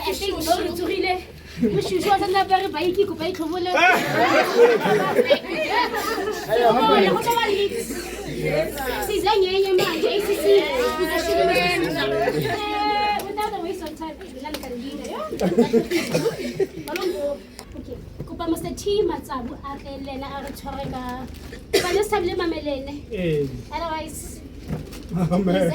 I think no retsorile. Moshushu wa tsana ba re ba iki go ba itlhobole. Sizanyenye manje ACC. Without a waste of time, nani ka leader. Balongo. Okay. Kopa Mr. T Matsabu a tlelena a re tshware ka ba le sabile mamelene. Otherwise Amen.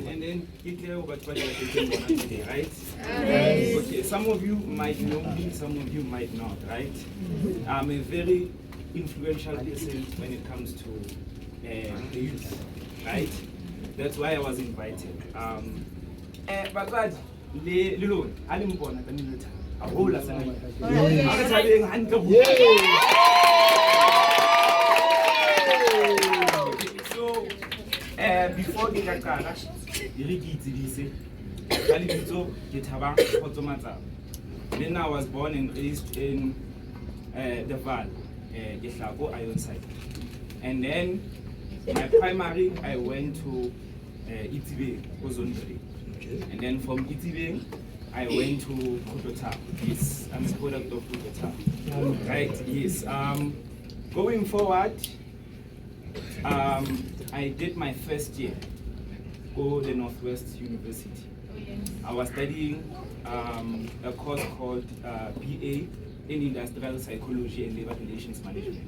And then right? Okay, some of you might know me, some of you might not, right? I'm a very influential person when it comes to the youth, right? That's why I was invited. But God, Lilo, I didn't born at the military. A whole lot of So, before the Kakana, then I was born and raised in the Val, Gehlago Iron Site. And then my primary, I went to Itibe, Ozondre. And then from Itibe, I went to Kotota. Yes, I'm a product of Kotota. Right, yes. Going forward, I did my first year, go the Northwest University. I was studying a course called PA in Industrial Psychology and Labor Relations Management.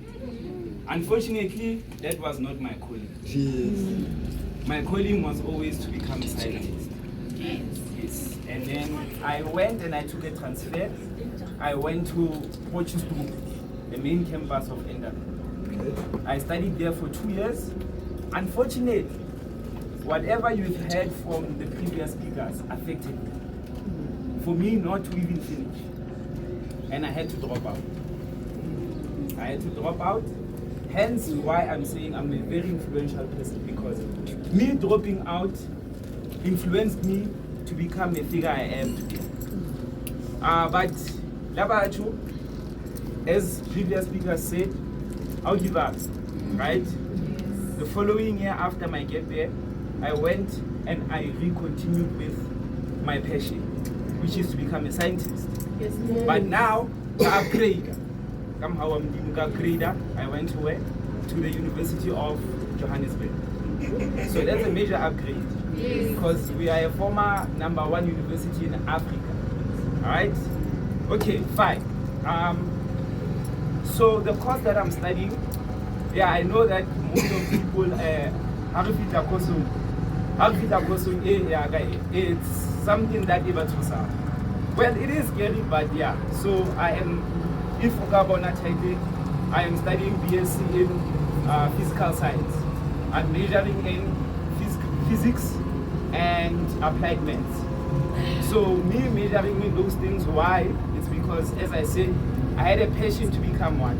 Unfortunately, that was not my calling. My calling was always to become a scientist. Yes. And then I went and I took a transfer. I went to Portugal, the main campus of Enda. I studied there for 2 years. Unfortunately, whatever you've heard from the previous speakers affected me. For me not to even finish. And I had to drop out. Hence why I'm saying I'm a very influential person, because me dropping out influenced me to become a figure I am today. But Labachu, as previous speakers said, I'll give up, right? The following year after my gap there, I went and I re-continued with my passion, which is to become a scientist. Yes. But now, I upgrade. Somehow I'm doing grader. I went to where? To the University of Johannesburg. So that's a major upgrade, because we are a former #1 university in Africa. All right? Okay, fine. So the course that I'm studying, yeah, I know that most of people it's something that well, it is scary, but yeah. So I am, if I am studying BSc in physical science. I'm majoring in physics and applied maths. So me majoring in those things, why? It's because, as I said, I had a passion to become what?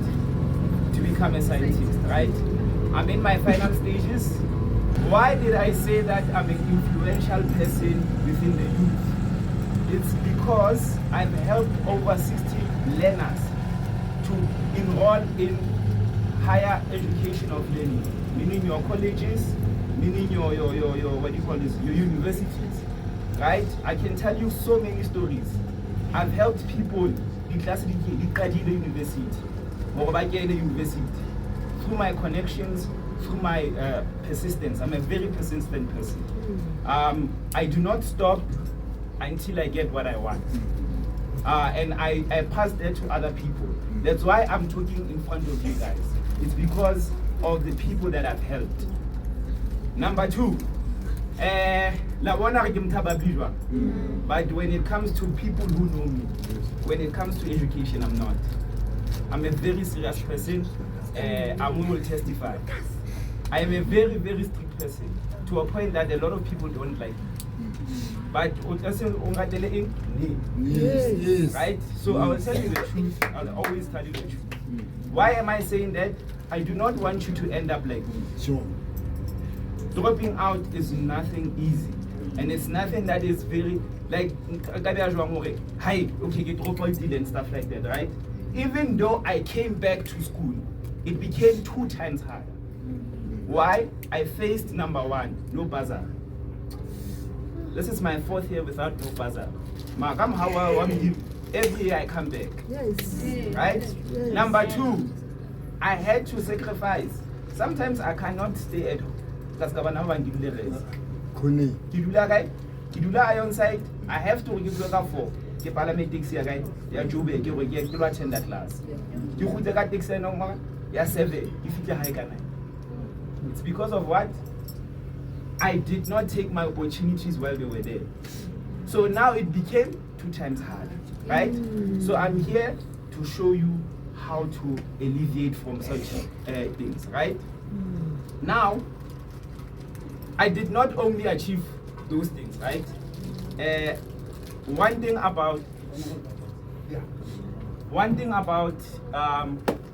To become a scientist, right? I'm in my final stages. Why did I say that I'm an influential person within the youth? It's because I've helped over 60 learners to enroll in higher education of learning, meaning your colleges, meaning your what do you call this, your universities, right? I can tell you so many stories. I've helped people in class the university, or the university, through my connections, through my persistence. I'm a very persistent person. I do not stop until I get what I want. And I pass that to other people. That's why I'm talking in front of you guys. It's because of the people that I've helped. Number two, but when it comes to people who know me, when it comes to education, I'm not. I'm a very serious person. I will testify. I am a very, very strict person, to a point that a lot of people don't like me. But yes. Right? So I will tell you the truth. I'll always tell you the truth. Why am I saying that? I do not want you to end up like me. Sure. Dropping out is nothing easy. And it's nothing that is very, like, hi, okay, get drop out and stuff like that, right? Even though I came back to school, it became 2 times harder. Why? I faced number 1, no buzzer. This is my 4th year without no buzzer. Every year I come back. Yes. Right? Yes. Number 2, I had to sacrifice. Sometimes I cannot stay at home. Because Kuni. Kidula on site, I have to give work for. Ke parliament taxi ya guy, ya job ke go get to attend that class. You go take a taxi no more, ya 7, if you high can. It's because of what? I did not take my opportunities while they were there. So now it became 2 times harder, right? So I'm here to show you how to alleviate from such things, right? Now, I did not only achieve those things, right? One thing about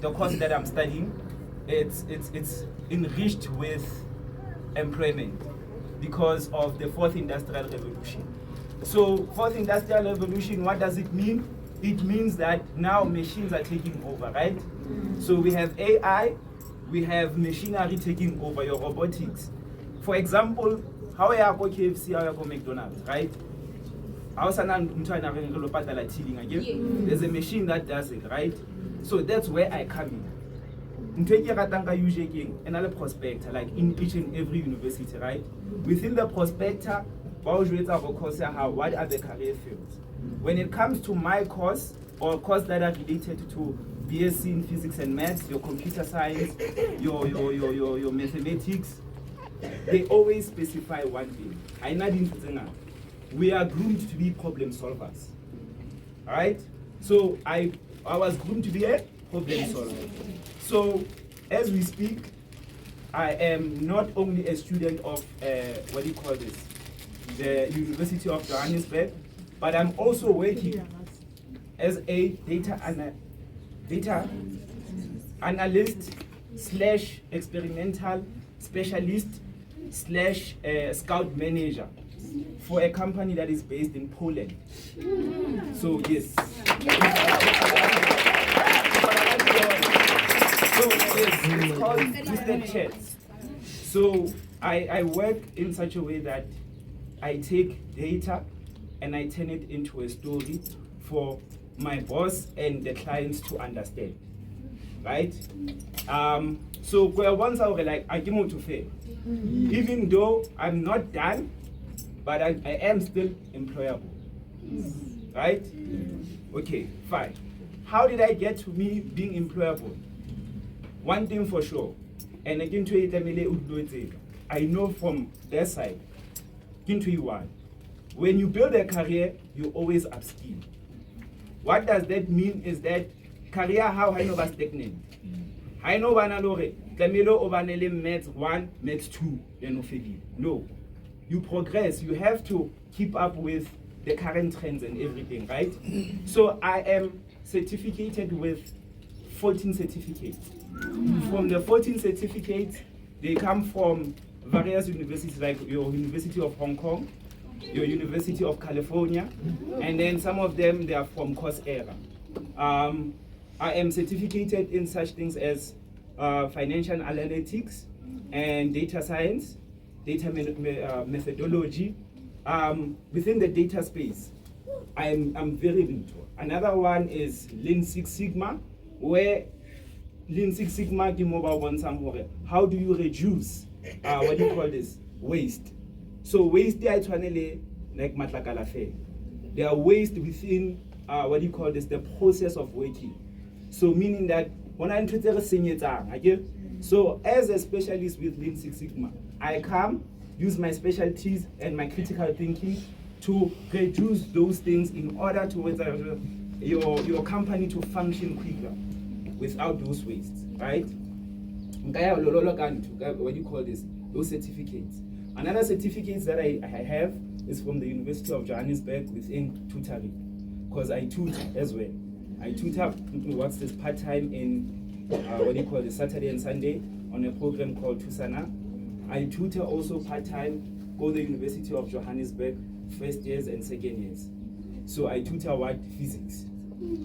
the course that I'm studying, it's enriched with employment because of the 4th Industrial Revolution. So 4th Industrial Revolution, what does it mean? It means that now machines are taking over, right? So we have AI, we have machinery taking over, your robotics. For example, how I go KFC, how I go McDonald's, right? There's a machine that does it, right? So that's where I come in. Another prospector, like in each and every university, right? Within the prospector, what are the career fields? When it comes to my course or course that are related to BSc in physics and maths, your computer science, your mathematics, they always specify one thing. We are groomed to be problem solvers. Alright? So I was groomed to be a problem solver. So as we speak, I am not only a student of the University of Johannesburg, but I'm also working as a data analyst / experimental specialist / scout manager for a company that is based in Poland. So yes. So yes, it's called distant chats. So I work in such a way that I take data and I turn it into a story for my boss and the clients to understand. Right? So once I was like, I came out to fail. Even though I'm not done, but I am still employable. Right? Okay, fine. How did I get to me being employable? One thing for sure, and again I know from their side, when you build a career, you always upskill. What does that mean is that career how I know stagnant. I know maths 1, maths 2, no. You progress, you have to keep up with the current trends and everything, right? So I am certificated with 14 certificates. From the 14 certificates, they come from various universities like your University of Hong Kong, your University of California, and then some of them, they are from Coursera. I am certificated in such things as financial analytics and data science, data methodology. Within the data space, I'm very into. Another one is Lean Six Sigma, where Lean Six Sigma how do you reduce waste? So waste like matlakala fair. There are waste within the process of working. So meaning that when I so as a specialist with Lean Six Sigma, I come use my specialties and my critical thinking to reduce those things in order to your company to function quicker without those wastes, right? Those certificates. Another certificates that I have is from the University of Johannesburg within tutoring, because I tutor as well. I tutor what's this part-time in Saturday and Sunday on a program called Tusana. I tutor also part-time, go to the University of Johannesburg, first years and second years. So I tutor physics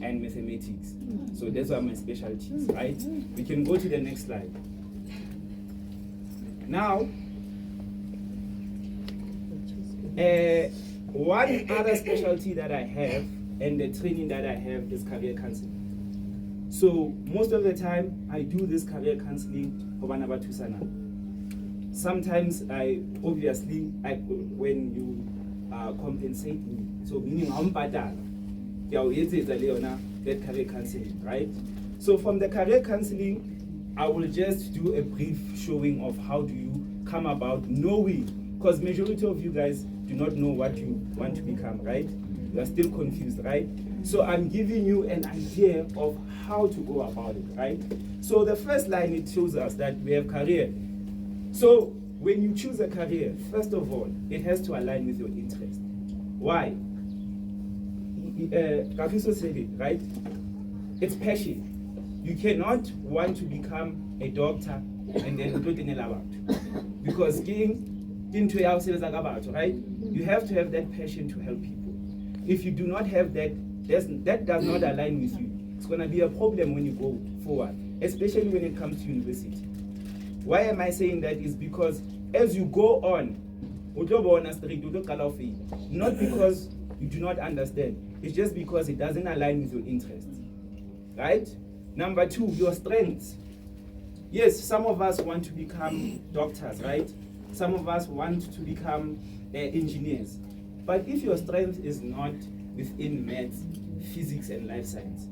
and mathematics. So those are my specialties, right? We can go to the next slide. Now, one other specialty that I have and the training that I have is career counseling. So most of the time I do this career counseling for Banaba Tusana. Sometimes when you compensate me, so meaning that career counseling, right? So from the career counseling, I will just do a brief showing of how do you come about knowing, because majority of you guys do not know what you want to become, right? You are still confused, right? So I'm giving you an idea of how to go about it, right? So the first line, it shows us that we have career. So when you choose a career, first of all, it has to align with your interest. Why? Kafiso said it, right? It's passion. You cannot want to become a doctor and then do it about, because into your right? You have to have that passion to help people. If you do not have that, that does not align with you. It's going to be a problem when you go forward, especially when it comes to university. Why am I saying that? Is because as you go on, not because you do not understand, it's just because it doesn't align with your interests, right? Number two, your strengths. Yes, some of us want to become doctors, right? Some of us want to become engineers. But if your strength is not within maths, physics, and life science,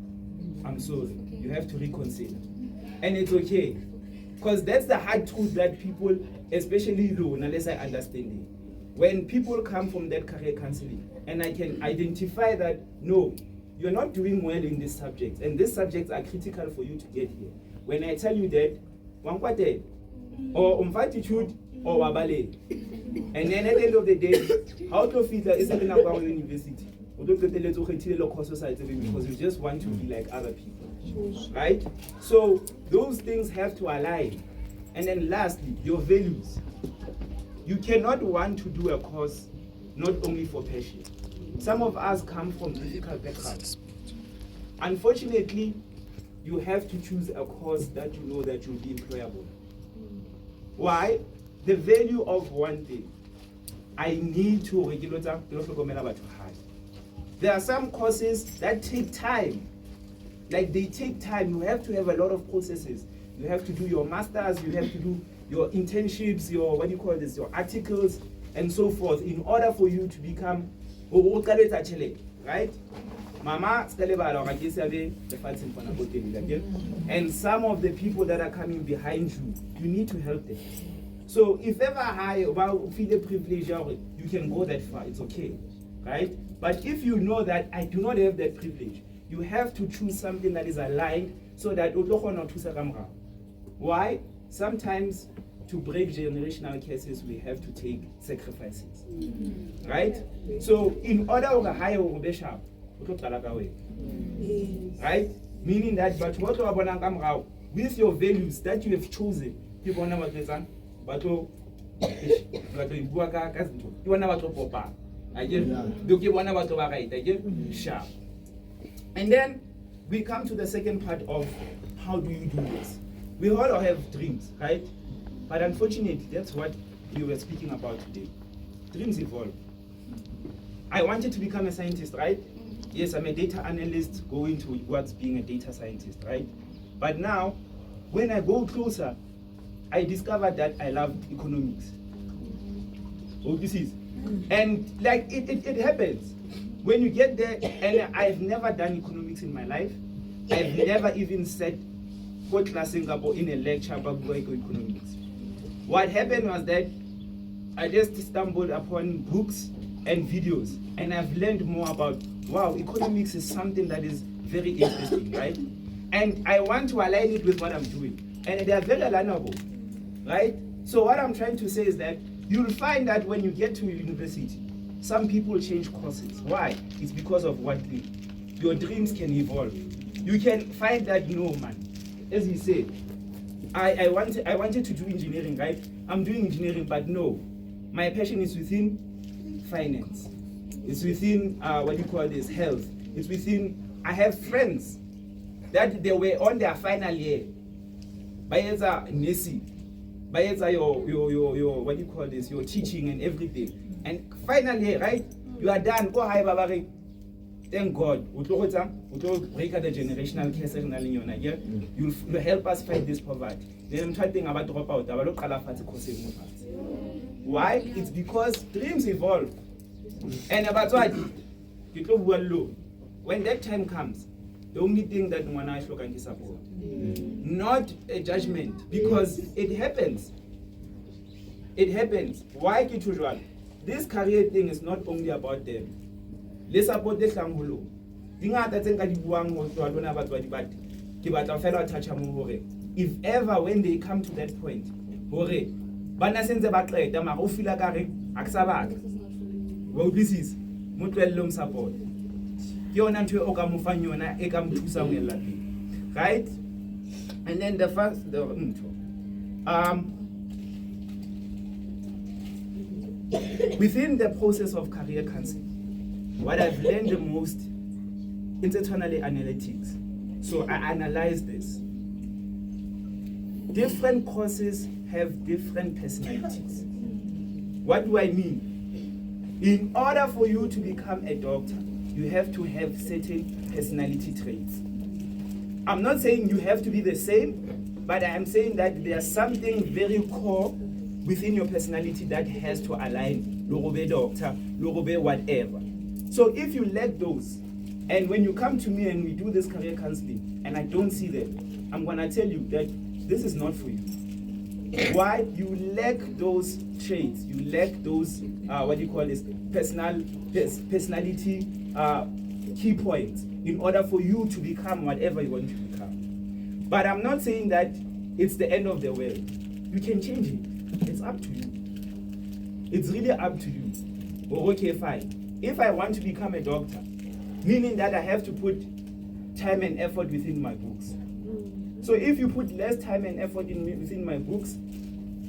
I'm sorry, you have to reconsider. And it's okay, because that's the hard truth that people, especially though, unless I understand it, when people come from that career counseling, and I can identify that, no, you're not doing well in these subjects, and these subjects are critical for you to get here. When I tell you that, or umfatitude, or wabale, and then at the end of the day, how to feel that is in our university, because you just want to be like other people, right? So those things have to align. And then lastly, your values. You cannot want to do a course not only for passion. Some of us come from difficult backgrounds. Unfortunately, you have to choose a course that you know that you'll be employable. Why? The value of one thing. I need to regulate. There are some courses that take time. Like they take time. You have to have a lot of processes. You have to do your masters, you have to do your internships, your your articles, and so forth, in order for you to become right? Mama, and some of the people that are coming behind you, you need to help them. So if ever I feel the privilege, you can go that far, it's okay, right? But if you know that I do not have that privilege, you have to choose something that is aligned so that why? Sometimes to break generational cases, we have to take sacrifices, right? So in order to hire a sharp, right? Meaning that, but what with your values that you have chosen, people never sharp. And then we come to the second part of how do you do this? We all have dreams, right? But unfortunately, that's what we were speaking about today. Dreams evolve. I wanted to become a scientist, right? Yes, I'm a data analyst going towards being a data scientist, right? But now, when I go closer, I discovered that I loved economics. Oh, this is. And like it happens. When you get there, and I've never done economics in my life. I've never even sat for class in a lecture about economics. What happened was that I just stumbled upon books and videos, and I've learned more about, wow, economics is something that is very interesting, right? And I want to align it with what I'm doing. And they are very alignable, right? So what I'm trying to say is that you'll find that when you get to university, some people change courses. Why? It's because of one thing. Your dreams can evolve. You can find that, no man, as he said, I wanted to do engineering, right? I'm doing engineering, but no, my passion is within finance. It's within health. It's within. I have friends that they were on their final year. Bayeza Nesi, Bayeza your your teaching and everything. And final year, right? You are done. Go high, Babari. Thank God. You'll break the generational curse in Nigeria. You'll help us fight this poverty. Then I'm trying to think about drop out. Why? It's because dreams evolve. And about what? When that time comes, the only thing that one eye can support, not a judgment, because it happens. It happens. Why Kitujuan? This career thing is not only about them. Let's support the Sangolo. If ever when they come to that point, support. Right? And then within the process of career counseling, what I've learned the most, internally analytics. So I analyze this. Different courses have different personalities. What do I mean? In order for you to become a doctor, you have to have certain personality traits. I'm not saying you have to be the same, but I am saying that there's something very core within your personality that has to align, Lorobe doctor, Lorobe whatever. So if you lack those, and when you come to me and we do this career counseling, and I don't see them, I'm gonna tell you that this is not for you. Why? You lack those traits, you lack those, personality key points in order for you to become whatever you want to become. But I'm not saying that it's the end of the world. You can change it. It's up to you. It's really up to you. Oh, okay, fine. If I want to become a doctor, meaning that I have to put time and effort within my books. So if you put less time and effort within my books,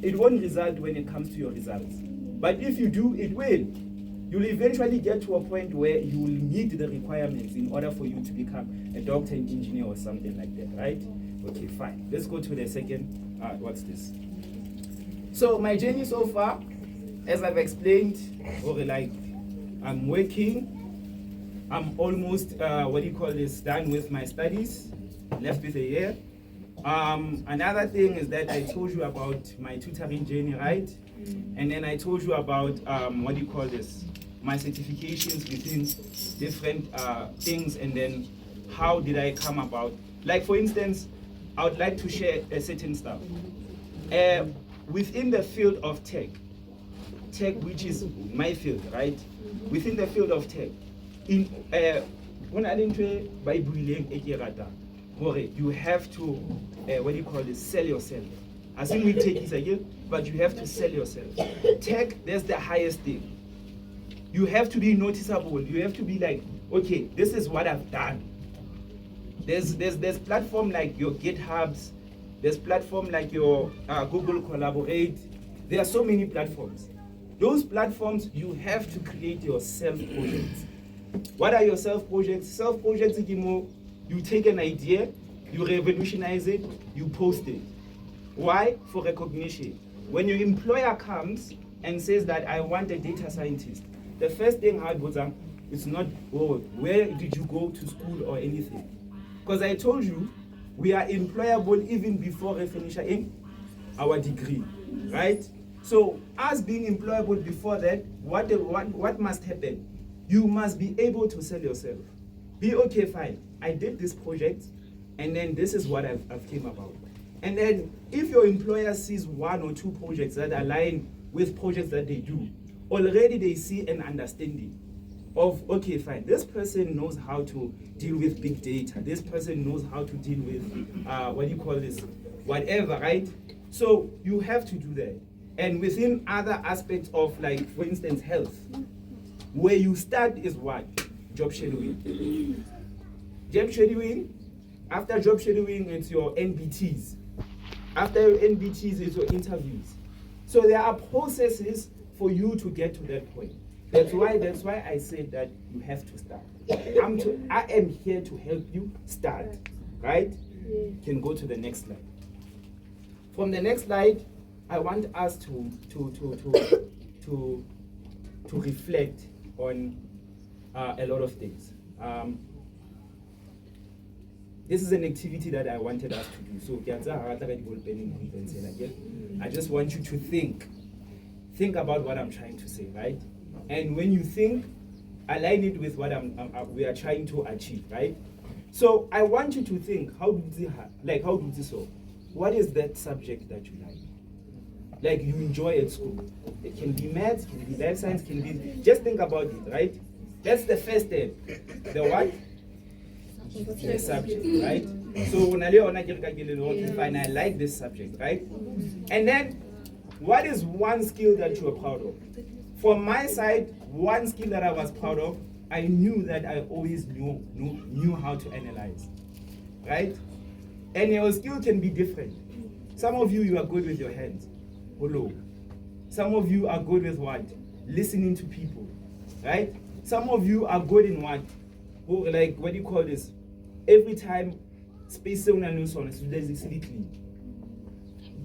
it won't result when it comes to your results. But if you do, it will. You'll eventually get to a point where you will meet the requirements in order for you to become a doctor, an engineer, or something like that, right? Okay, fine. Let's go to the second. What's this? So my journey so far, as I've explained, I'm working. I'm almost, done with my studies, left with a year. Another thing is that I told you about my tutoring journey, right? And then I told you about, my certifications within different things, and then how did I come about. Like for instance, I would like to share a certain stuff. Within the field of tech, which is my field, right? Within the field of tech, you have to, sell yourself. I think we take this again, but you have to sell yourself. Tech, that's the highest thing. You have to be noticeable. You have to be like, okay, this is what I've done. There's platform like your GitHubs. There's platform like your Google Collaborate. There are so many platforms. Those platforms, you have to create your self-projects. What are your self-projects? Self-projects, you take an idea, you revolutionize it, you post it. Why? For recognition. When your employer comes and says that I want a data scientist, the first thing I goes on is not, oh, where did you go to school or anything? Because I told you, we are employable even before we finish our degree, right? So, us being employable before that, what must happen? You must be able to sell yourself. Be okay, fine. I did this project, and then this is what I've came about. And then, if your employer sees one or two projects that align with projects that they do, already they see an understanding of, okay, fine, this person knows how to deal with big data. This person knows how to deal with, whatever, right? So you have to do that. And within other aspects of, like, for instance, health, where you start is what? Job shadowing. Job shadowing, After job shadowing, it's your NBTs. After your NBTs, it's your interviews. So there are processes for you to get to that point. That's why I said that you have to start. I am here to help you start, right? You can go to the next slide. From the next slide, I want us to reflect on a lot of things. This is an activity that I wanted us to do. So I just want you to think about what I'm trying to say, right? And when you think, align it with what we are trying to achieve, right? So I want you to think, how do you so? What is that subject that you like you enjoy at school? It can be maths, can be life science, can be, just think about it, right? That's the first step. The what? The subject, right? So fine, I like this subject, right? And then, what is one skill that you are proud of? From my side, one skill that I was proud of, I knew that I always knew how to analyze, right? And your skill can be different. Some of you are good with your hands. Hello. Some of you are good with what? Listening to people, right? Some of you are good in what? Like, what do you call this? Every time space on a news on is clean.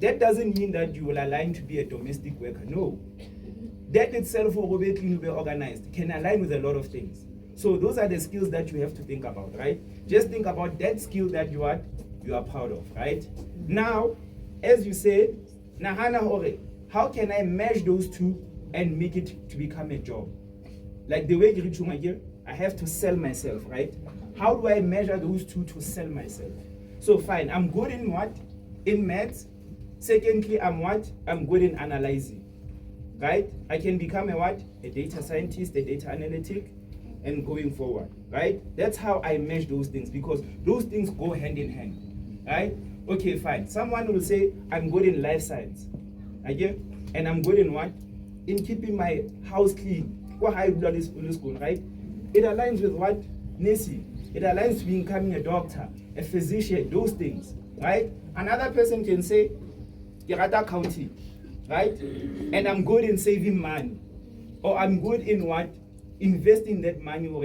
That doesn't mean that you will align to be a domestic worker. No. That itself will be organized, can align with a lot of things. So those are the skills that you have to think about, right? Just think about that skill that you are proud of, right? Now, as you said, how can I merge those two and make it to become a job? Like the way you reach here, I have to sell myself, right? How do I measure those two to sell myself? So fine, I'm good in what? In maths. Secondly, I'm what? I'm good in analyzing, right? I can become a what? A data scientist, a data analytic, and going forward, right? That's how I measure those things, because those things go hand in hand, right? Okay, fine. Someone will say, I'm good in life science, okay? And I'm good in what? In keeping my house clean. Right? It aligns with what? Nursing. It aligns to becoming a doctor, a physician, those things, right? Another person can say, accounting, right? And I'm good in saving money. Or I'm good in what? Investing that money, or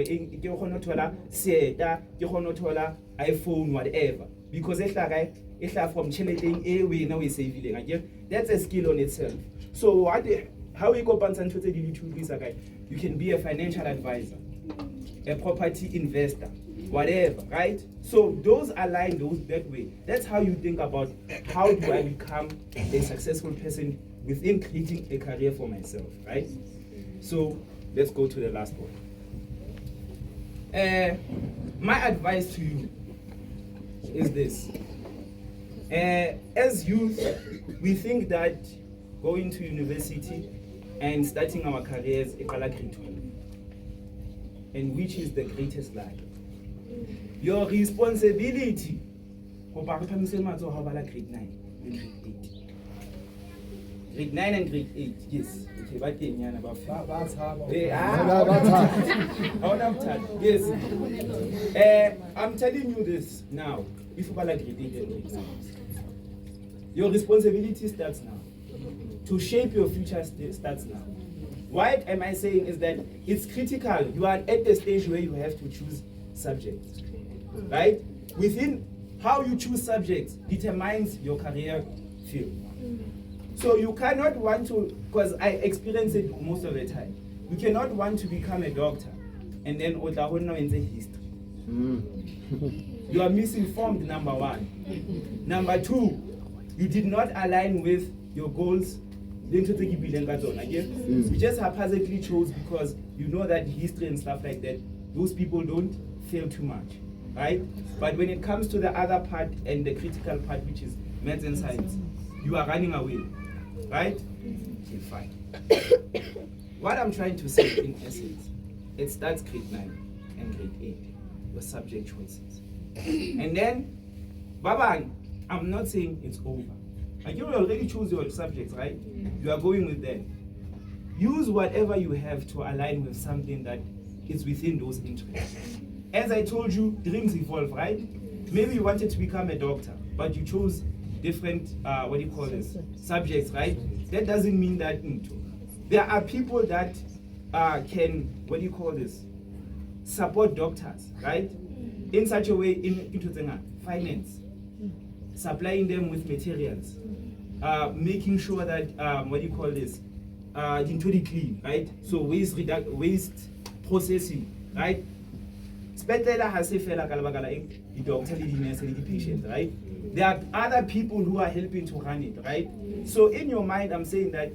iPhone, whatever. Because it's from chilling, that's a skill on itself. So how we go you can be a financial advisor, a property investor, whatever, right? So those align those that way. That's how you think about how do I become a successful person within creating a career for myself, right? So let's go to the last one. My advice to you is this. As youth, we think that going to university and starting our careers is grade 12, and which is the greatest lie. Your responsibility grade 9 and grade 8. Grade 9 and grade 8, yes. Okay, yes. I'm telling you this now. If you grade 8 and grade 9, your responsibility starts now. To shape your future starts now. Why am I saying is that it's critical. You are at the stage where you have to choose subjects, right? Within how you choose subjects determines your career field. So you cannot want to, because I experience it most of the time, you cannot want to become a doctor and then in the history. You are misinformed, number one. Number two, you did not align with your goals. You just haphazardly chose because you know that history and stuff like that, those people don't fail too much, right? But when it comes to the other part and the critical part, which is maths and science, you are running away, right? Okay, fine. What I'm trying to say in essence, it starts grade 9 and grade 8, your subject choices. And then, Babang, I'm not saying it's over. Like you already choose your subjects, right? You are going with them. Use whatever you have to align with something that is within those interests. As I told you, dreams evolve, right? maybe you wanted to become a doctor, but you chose different, subjects, right? That doesn't mean that there are people that can, support doctors, right? In such a way, in finance, supplying them with materials, making sure that, into clean, right? So waste processing, right? Spetlela has a fela the doctor, the nurse, the patient, right? There are other people who are helping to run it, right? So in your mind, I'm saying that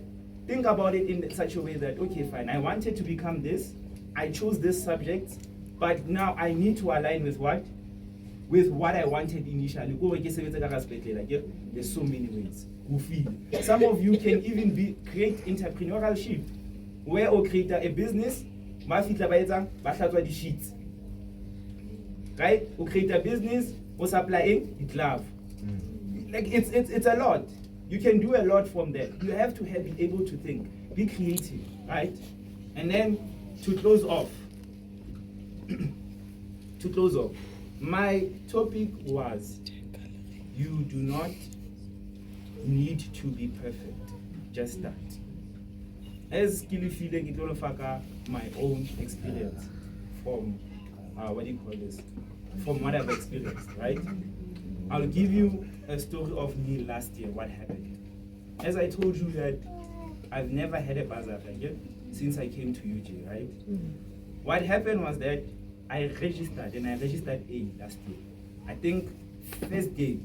think about it in such a way that, okay, fine, I wanted to become this, I chose this subject, but now I need to align with what? With what I wanted initially. There's so many ways. Some of you can even create entrepreneurship, where or create a business, the sheets. Right? Or create a business, or supplying the glove. Like it's a lot. You can do a lot from that. You have to be able to think, be creative, right? And then to close off, my topic was, you do not need to be perfect, just start. As Kili feeling, it will my own experience from from what I've experienced, right? I'll give you a story of me last year, what happened. As I told you that I've never had a bazaar since I came to UJ, right? What happened was that I registered A last year. I think first day,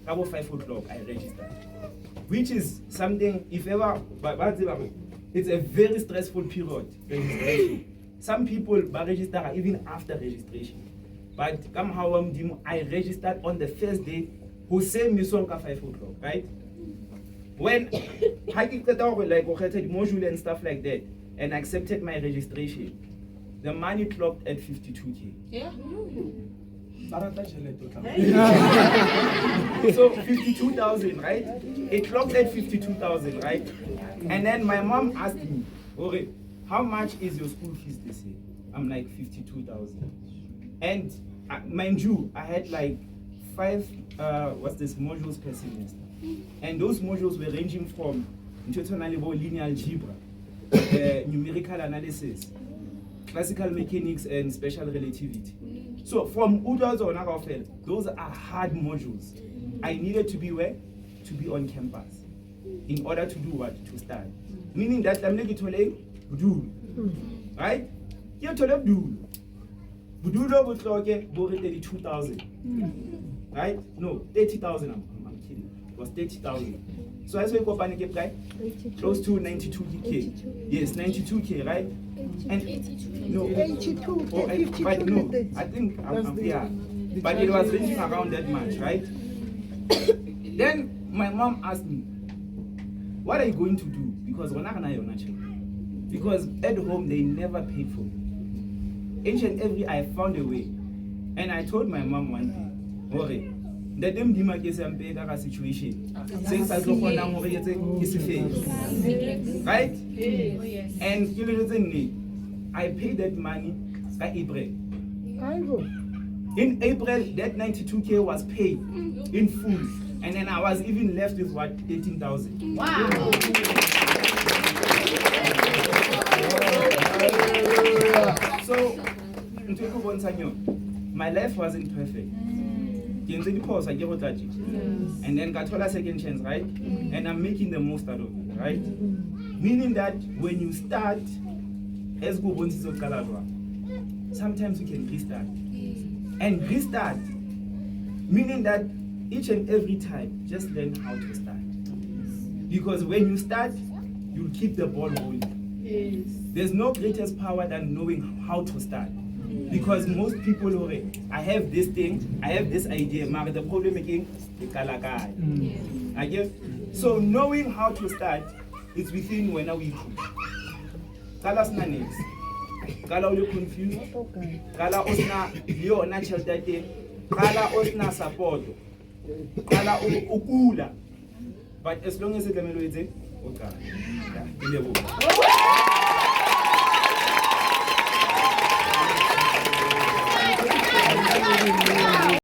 about 5 o'clock, I registered. Which is something, if ever, it's a very stressful period, registration. Some people register even after registration. But I registered on the first day, who said me 5 o'clock, right? When I did the module and stuff like that, and accepted my registration, the money clocked at 52K. Yeah. So 52,000, right? It clocked at 52,000, right? And then my mom asked me, okay, how much is your school fees this year? I'm like 52,000. And mind you, I had like 5 modules per semester. And those modules were ranging from linear algebra, numerical analysis, classical mechanics, and special relativity. So from Udas or Nagafel, those are hard modules. I needed to be where? To be on campus. In order to do what? To study. Meaning that I'm not going to right? You're to do. Budulo would clock 32,000. Right? No, 30,000. I'm kidding. It was 30,000. So as we go panic guy, close to 92K. Yes, 92K, right? And 82. no, 82. oh, but no, I think yeah. But it was ranging around that much, right? Then my mom asked me, what are you going to do? Because we're not gonna because at home they never paid for me. Each and every I found a way. And I told my mom one day, okay, the them dima situation. Since I don't want right? And I paid that money by April. In April, that 92K was paid in full. And then I was even left with what? 18,000. Wow. So, my life wasn't perfect. And then got a second chance, right? And I'm making the most out of it, right? Meaning that when you start, as of Kalabra, sometimes you can restart. And restart, meaning that each and every time, just learn how to start. Because when you start, you'll keep the ball rolling. Yes. There's no greatest power than knowing how to start. Because most people already, I have this thing, I have this idea, but the problem again, the kalakai. I guess. So knowing how to start is within when we do. Kala snanes. Kala uli confused. Kala osna yo natural date. Kala osna support. Kala ukula. But as long as it's okay.